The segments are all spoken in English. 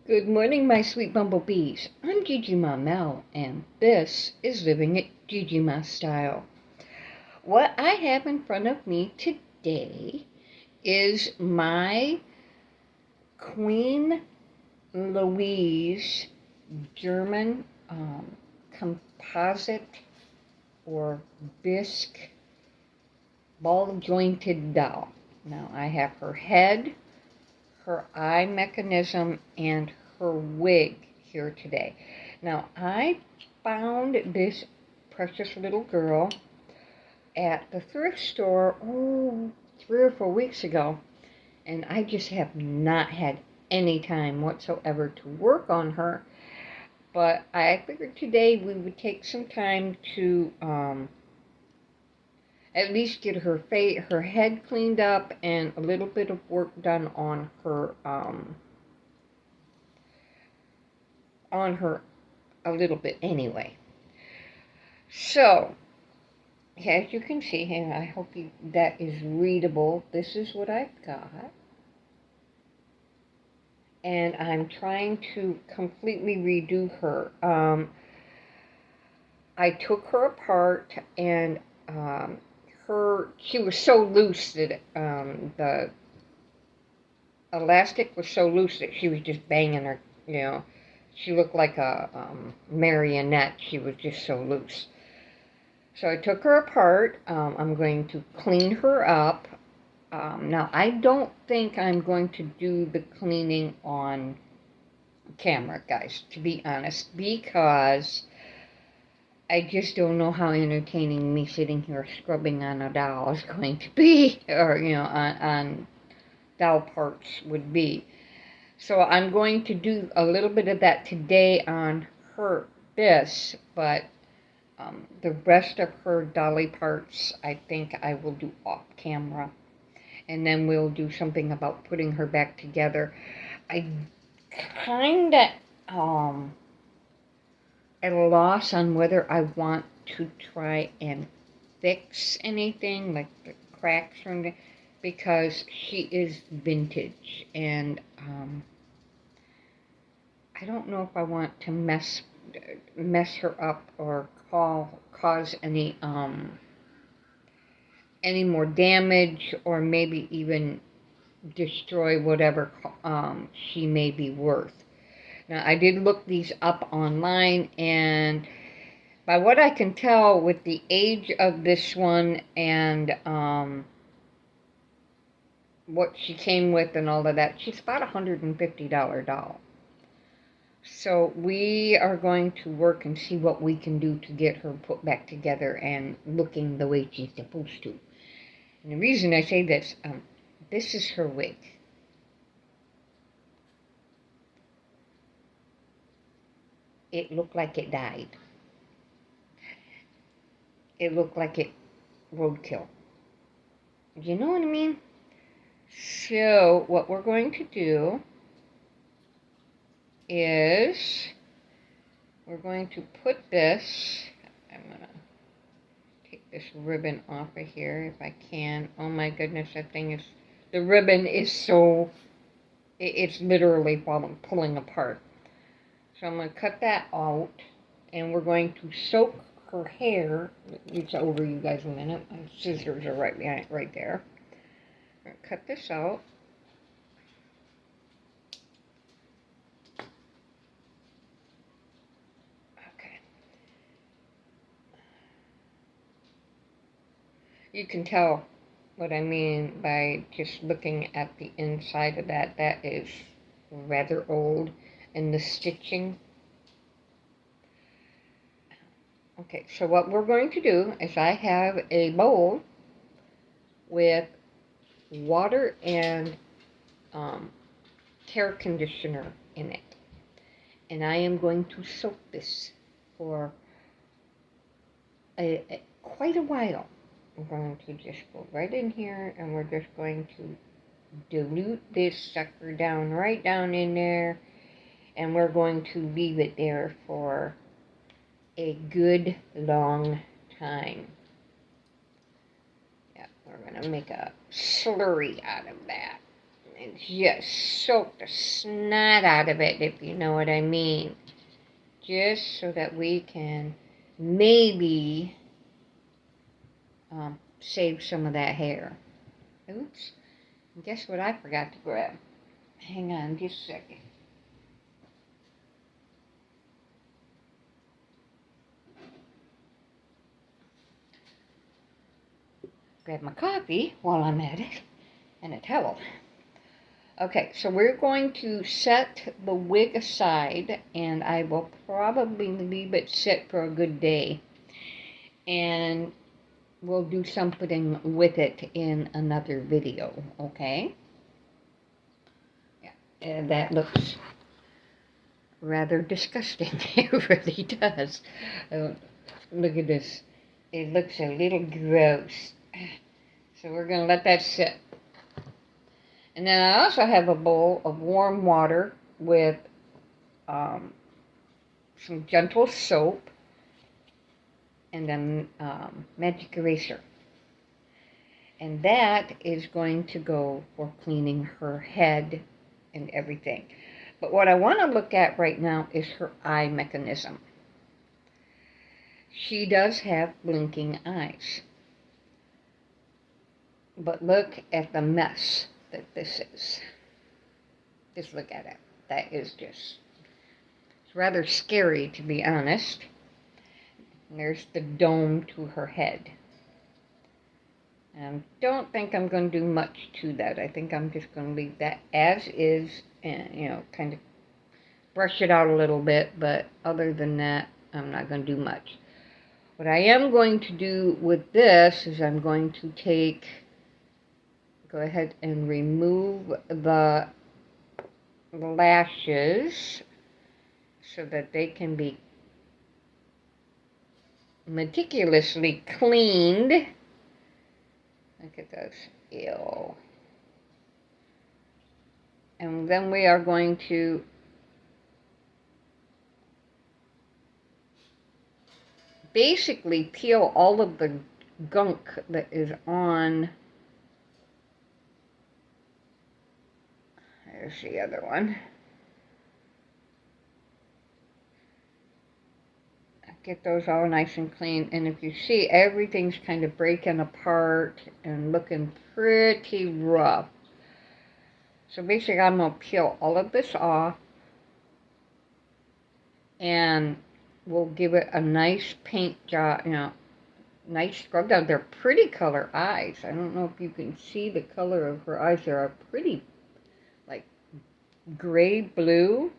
Good morning, my sweet bumblebees. I'm Gigi Ma Mel, and this is Living It Gigi Ma Style. What I have in front of me today is my Queen Louise German composite or bisque ball-jointed doll. Now I have her head, her eye mechanism, and her wig here today. Now, I found this precious little girl at the thrift store, 3 or 4 weeks ago, and I just have not had any time whatsoever to work on her. But I figured today we would take some time to at least get her head cleaned up and a little bit of work done on her a little bit anyway. So, as you can see, and I hope that is readable, this is what I've got. And I'm trying to completely redo her. I took her apart, and she was so loose that the elastic was so loose that she was just banging her, She looked like a marionette. She was just so loose. So I took her apart. I'm going to clean her up. Now, I don't think I'm going to do the cleaning on camera, guys, to be honest, because I just don't know how entertaining me sitting here scrubbing on a doll is going to be, or, on doll parts would be. So I'm going to do a little bit of that today on this, but the rest of her dolly parts, I think I will do off camera. And then we'll do something about putting her back together. I kind of at a loss on whether I want to try and fix anything, like the cracks or anything, because she is vintage, and I don't know if I want to mess her up or cause any more damage, or maybe even destroy whatever she may be worth. Now, I did look these up online, and by what I can tell with the age of this one and what she came with and all of that, she's about $150 doll. So we are going to work and see what we can do to get her put back together and looking the way she's supposed to. And the reason I say this, this is her wig. It looked like it died. It looked like it roadkill. You know what I mean? So what we're going to do is we're going to put this, I'm going to take this ribbon off of here if I can. Oh my goodness, the ribbon is so, it's literally pulling apart. So I'm going to cut that out, and we're going to soak her hair. It's over you guys a minute. My scissors are right there. I'm going to cut this out. Okay. You can tell what I mean by just looking at the inside of that. That is rather old. And the stitching. Okay, so what we're going to do is I have a bowl with water and hair conditioner in it. And I am going to soak this for quite a while. I'm going to just go right in here, and we're just going to dilute this sucker right down in there. And we're going to leave it there for a good long time. Yeah, we're going to make a slurry out of that. and just soak the snot out of it, if you know what I mean. Just so that we can maybe save some of that hair. Oops. And guess what I forgot to grab? Hang on just a second. Grab my coffee while I'm at it, and a towel. Okay, so we're going to set the wig aside, and I will probably leave it sit for a good day. And we'll do something with it in another video, okay? Yeah, and that looks rather disgusting. It really does. Look at this. It looks a little gross. So we're going to let that sit. And then I also have a bowl of warm water with some gentle soap and then magic eraser. And that is going to go for cleaning her head and everything. But what I want to look at right now is her eye mechanism. She does have blinking eyes. But look at the mess that this is. Just look at it. That is just, it's rather scary, to be honest. And there's the dome to her head. And I don't think I'm going to do much to that. I think I'm just going to leave that as is and, kind of brush it out a little bit. But other than that, I'm not going to do much. What I am going to do with this is I'm going to go ahead and remove the lashes so that they can be meticulously cleaned. Look at those. Ew. And then we are going to basically peel all of the gunk that is on. There's the other one. Get those all nice and clean. And if you see, everything's kind of breaking apart and looking pretty rough. So basically, I'm going to peel all of this off. And we'll give it a nice paint job, nice scrub down. They're pretty color eyes. I don't know if you can see the color of her eyes. They're pretty, like, gray blue.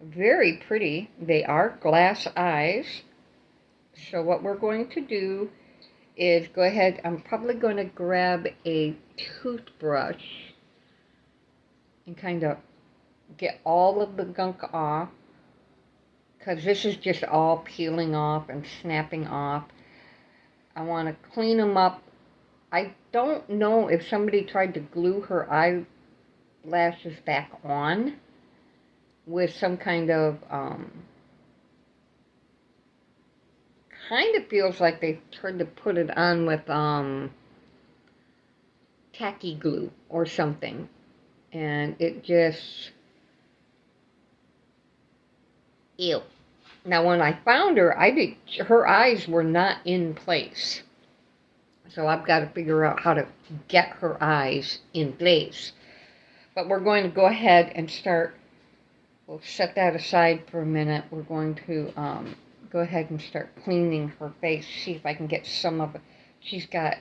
Very pretty. They are glass eyes. So what we're going to do is go ahead. I'm probably going to grab a toothbrush and kind of get all of the gunk off, because this is just all peeling off and snapping off. I want to clean them up. I don't know if somebody tried to glue her eyelashes back on with some kind of, kind of feels like they tried to put it on with tacky glue or something. And it just, ew. Now when I found her, her eyes were not in place. So I've got to figure out how to get her eyes in place. But we're going to go ahead and start. We'll set that aside for a minute. We're going to go ahead and start cleaning her face. See if I can get some of it. She's got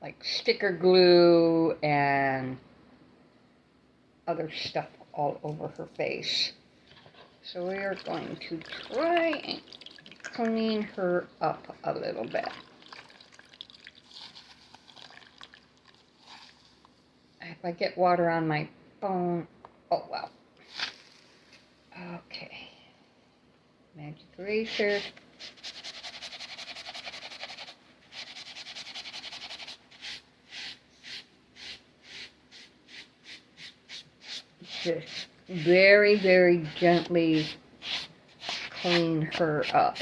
like sticker glue and other stuff all over her face. So we are going to try and clean her up a little bit. If I get water on my phone, oh well. Okay. Magic eraser. Just very, very gently clean her up.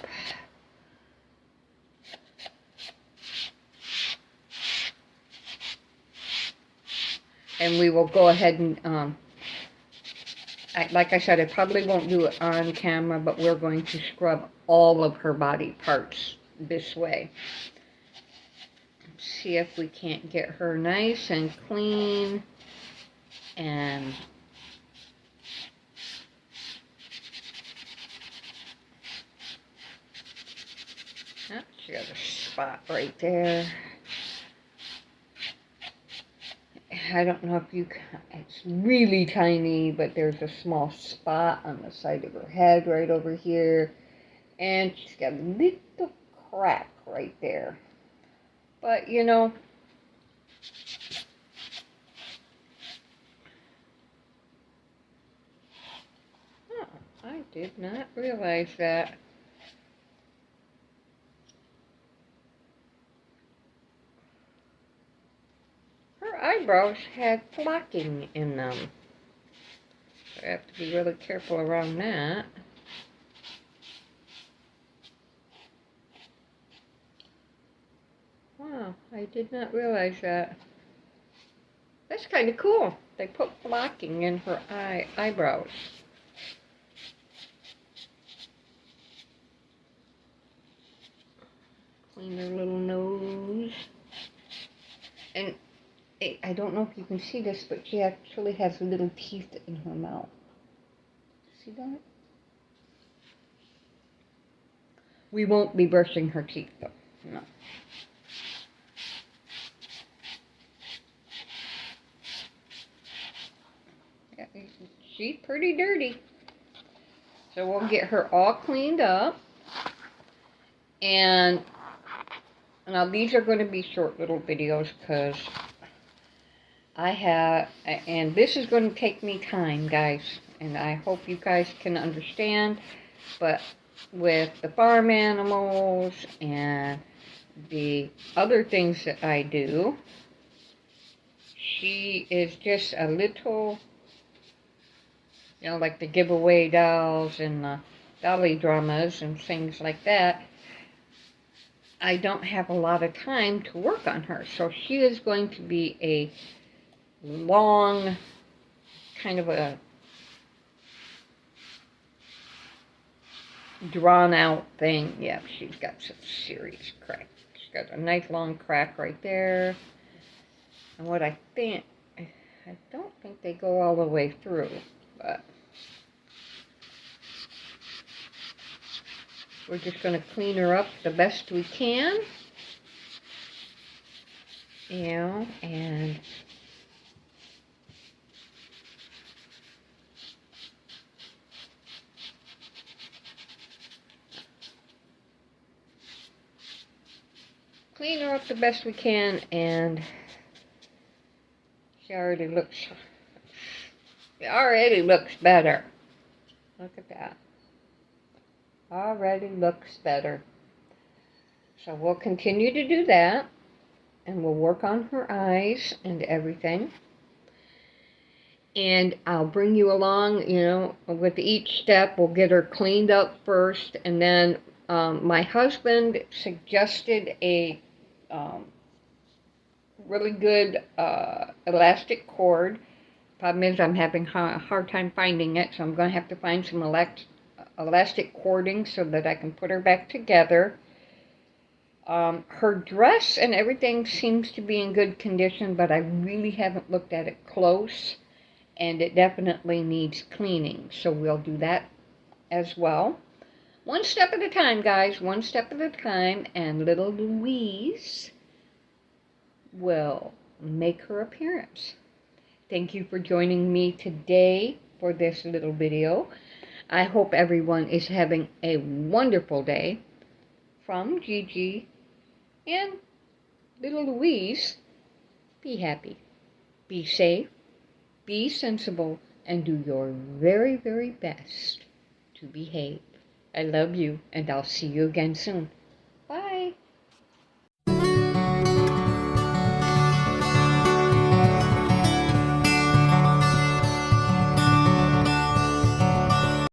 And we will go ahead and, like I said, I probably won't do it on camera, but we're going to scrub all of her body parts this way. See if we can't get her nice and clean. And oh, she got a spot right there. I don't know if you can, it's really tiny, but there's a small spot on the side of her head right over here. And she's got a little crack right there. But, you know, oh, I did not realize that. Her eyebrows had flocking in them. So I have to be really careful around that. Wow, I did not realize that. That's kind of cool. They put flocking in her eyebrows. Clean her little nose. And I don't know if you can see this, but she actually has little teeth in her mouth. See that? We won't be brushing her teeth, though. No. Yeah, she's pretty dirty. So we'll get her all cleaned up. And now these are going to be short little videos because and this is going to take me time, guys. And I hope you guys can understand. But with the farm animals and the other things that I do, she is just a little, you know, like the giveaway dolls and the dolly dramas and things like that. I don't have a lot of time to work on her. So she is going to be a long, kind of a drawn out thing. Yeah, she's got some serious crack. She's got a nice long crack right there. And what I don't think they go all the way through, but we're just going to clean her up the best we can. You know, and clean her up the best we can, and she already looks better. Look at that. Already looks better. So we'll continue to do that, and we'll work on her eyes and everything. And I'll bring you along, you know, with each step. We'll get her cleaned up first, and then my husband suggested a really good elastic cord. Problem is I'm having a hard time finding it, so I'm going to have to find some elastic cording so that I can put her back together. Her dress and everything seems to be in good condition, but I really haven't looked at it close, and it definitely needs cleaning, so we'll do that as well. One step at a time, guys, one step at a time, and little Louise will make her appearance. Thank you for joining me today for this little video. I hope everyone is having a wonderful day. From Gigi and little Louise, be happy, be safe, be sensible, and do your very, very best to behave. I love you, and I'll see you again soon. Bye.